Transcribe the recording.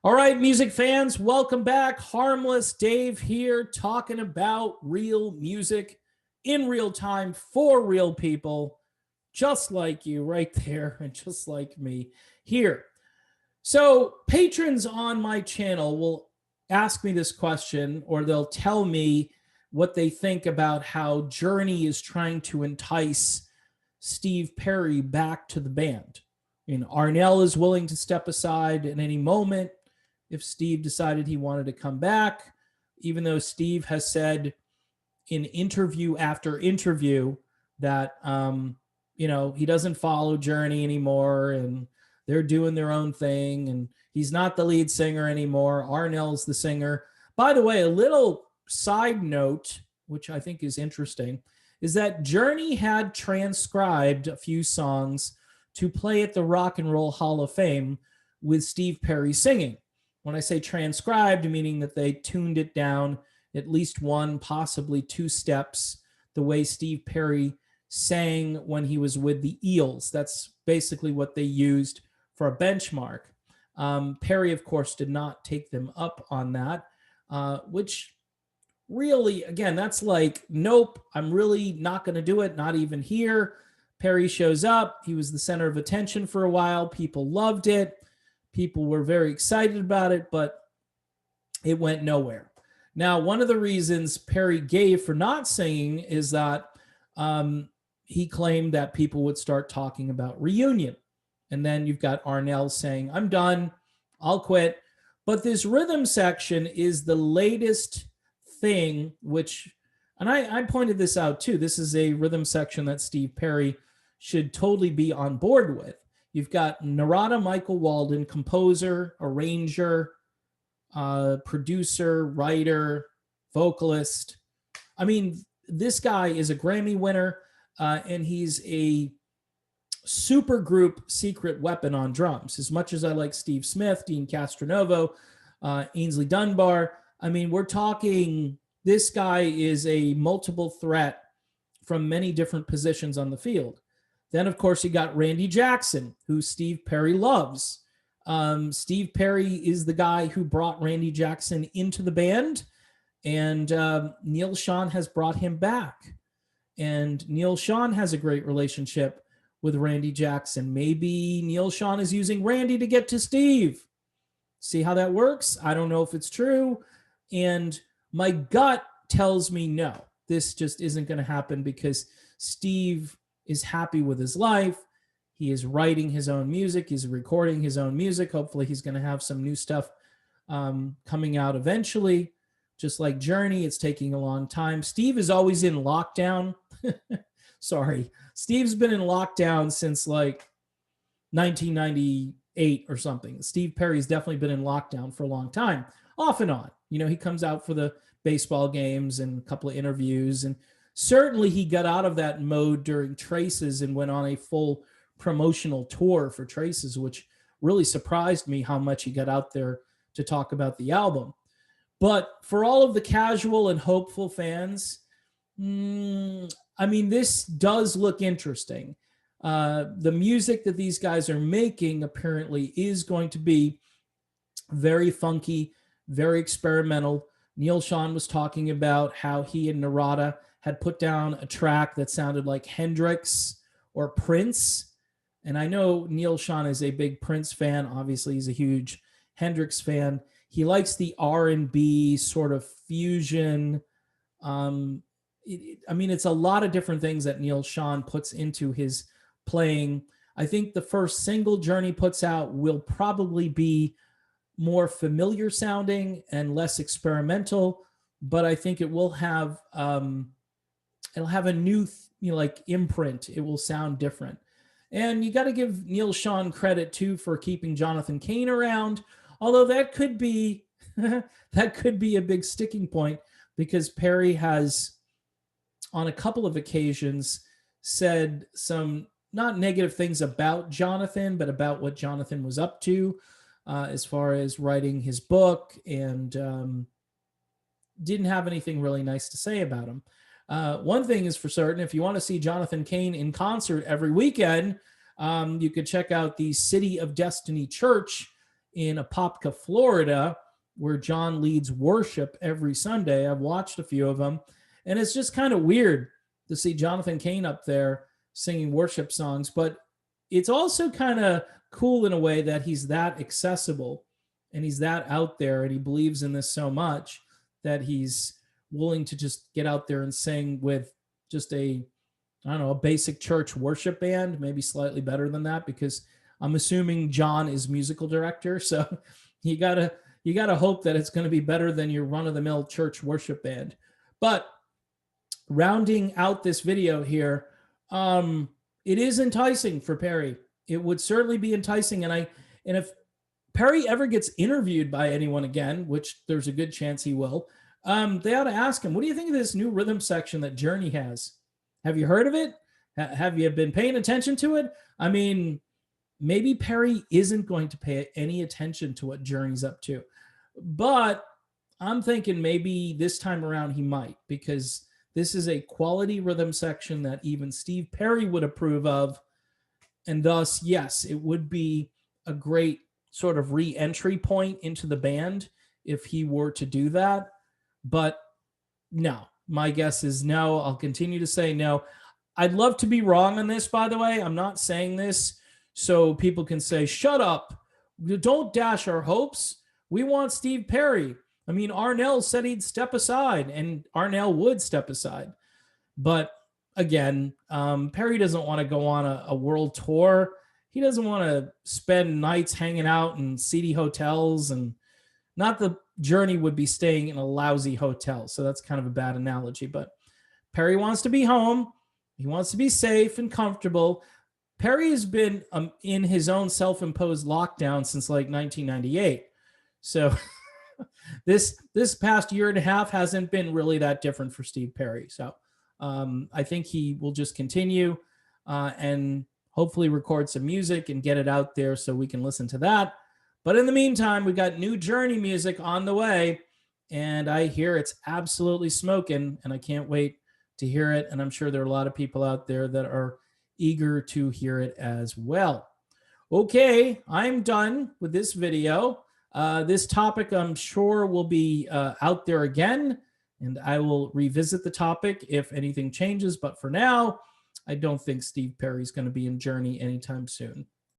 All right, music fans, welcome back. Harmless Dave here, talking about real music in real time for real people, just like you right there, and just like me here. So, patrons on my channel will ask me this question, or they'll tell me what they think about how Journey is trying to entice Steve Perry back to the band. Arnell is willing to step aside at any moment if Steve decided he wanted to come back, even though Steve has said in interview after interview that he doesn't follow Journey anymore and they're doing their own thing and he's not the lead singer anymore. Arnell's the singer. By the way, a little side note, which I think is interesting, is that Journey had transcribed a few songs to play at the Rock and Roll Hall of Fame with Steve Perry singing. When I say transcribed, meaning that they tuned it down at least one, possibly two steps, the way Steve Perry sang when he was with the Eels. That's basically what they used for a benchmark. Perry, of course, did not take them up on that, which really, again, that's like, nope, I'm really not going to do it, not even here. Perry shows up. He was the center of attention for a while. People loved it. People were very excited about it, but it went nowhere. Now, one of the reasons Perry gave for not singing is that he claimed that people would start talking about reunion. And then you've got Arnell saying, I'm done, I'll quit. But this rhythm section is the latest thing, which, and I pointed this out too, this is a rhythm section that Steve Perry should totally be on board with. You've got Narada Michael Walden, composer, arranger, producer, writer, vocalist. I mean, this guy is a Grammy winner, and he's a super group secret weapon on drums. As much as I like Steve Smith, Dean Castronovo, Ainsley Dunbar, I mean, we're talking, this guy is a multiple threat from many different positions on the field. Then, of course, you got Randy Jackson, who Steve Perry loves. Steve Perry is the guy who brought Randy Jackson into the band, and Neil Schon has brought him back. And Neil Schon has a great relationship with Randy Jackson. Maybe Neil Schon is using Randy to get to Steve. See how that works? I don't know if it's true. And my gut tells me no, this just isn't going to happen because Steve is happy with his life. He is writing his own music. He's recording his own music. Hopefully he's going to have some new stuff coming out eventually. Just like Journey, it's taking a long time. Steve is always in lockdown. Sorry. Steve's been in lockdown since like 1998 or something. Steve Perry's definitely been in lockdown for a long time, off and on. He comes out for the baseball games and a couple of interviews, and certainly he got out of that mode during Traces and went on a full promotional tour for Traces, which really surprised me how much he got out there to talk about the album. But for all of the casual and hopeful fans, I mean, this does look interesting. The music that these guys are making apparently is going to be very funky, very experimental. Neil Schon was talking about how he and Narada had put down a track that sounded like Hendrix or Prince. And I know Neil Schon is a big Prince fan. Obviously, he's a huge Hendrix fan. He likes the R&B sort of fusion. I mean, it's a lot of different things that Neil Schon puts into his playing. I think the first single Journey puts out will probably be more familiar sounding and less experimental, but I think it will have it'll have a new like imprint. It will sound different. And you got to give Neil Schon credit too for keeping Jonathan Cain around, although that could be that could be a big sticking point because Perry has on a couple of occasions said some not negative things about Jonathan, but about what Jonathan was up to as far as writing his book, and didn't have anything really nice to say about him. One thing is for certain, if you want to see Jonathan Cain in concert every weekend, you could check out the City of Destiny Church in Apopka, Florida, where John leads worship every Sunday. I've watched a few of them, and it's just kind of weird to see Jonathan Cain up there singing worship songs, but it's also kind of cool in a way that he's that accessible and he's that out there and he believes in this so much that he's willing to just get out there and sing with just a, I don't know, a basic church worship band, maybe slightly better than that, because I'm assuming John is musical director. So you gotta hope that it's going to be better than your run-of-the-mill church worship band. But rounding out this video here, it is enticing for Perry. It would certainly be enticing, and if Perry ever gets interviewed by anyone again, which there's a good chance he will, they ought to ask him, what do you think of this new rhythm section that Journey has? Have you heard of it? Have you been paying attention to it? I mean, maybe Perry isn't going to pay any attention to what Journey's up to, but I'm thinking maybe this time around he might, because this is a quality rhythm section that even Steve Perry would approve of. And thus, yes, it would be a great sort of re-entry point into the band if he were to do that. But no, my guess is no. I'll continue to say no. I'd love to be wrong on this, by the way. I'm not saying this so people can say, shut up. Don't dash our hopes. We want Steve Perry. I mean, Arnell said he'd step aside, and Arnell would step aside. But again, Perry doesn't want to go on a world tour. He doesn't want to spend nights hanging out in seedy hotels, and not the Journey would be staying in a lousy hotel. So that's kind of a bad analogy, but Perry wants to be home. He wants to be safe and comfortable. Perry has been in his own self-imposed lockdown since like 1998. So this past year and a half hasn't been really that different for Steve Perry. So I think he will just continue and hopefully record some music and get it out there so we can listen to that. But in the meantime, we got new Journey music on the way, and I hear it's absolutely smoking, and I can't wait to hear it. And I'm sure there are a lot of people out there that are eager to hear it as well. Okay, I'm done with this video. This topic, I'm sure, will be out there again, and I will revisit the topic if anything changes. But for now, I don't think Steve Perry's going to be in Journey anytime soon.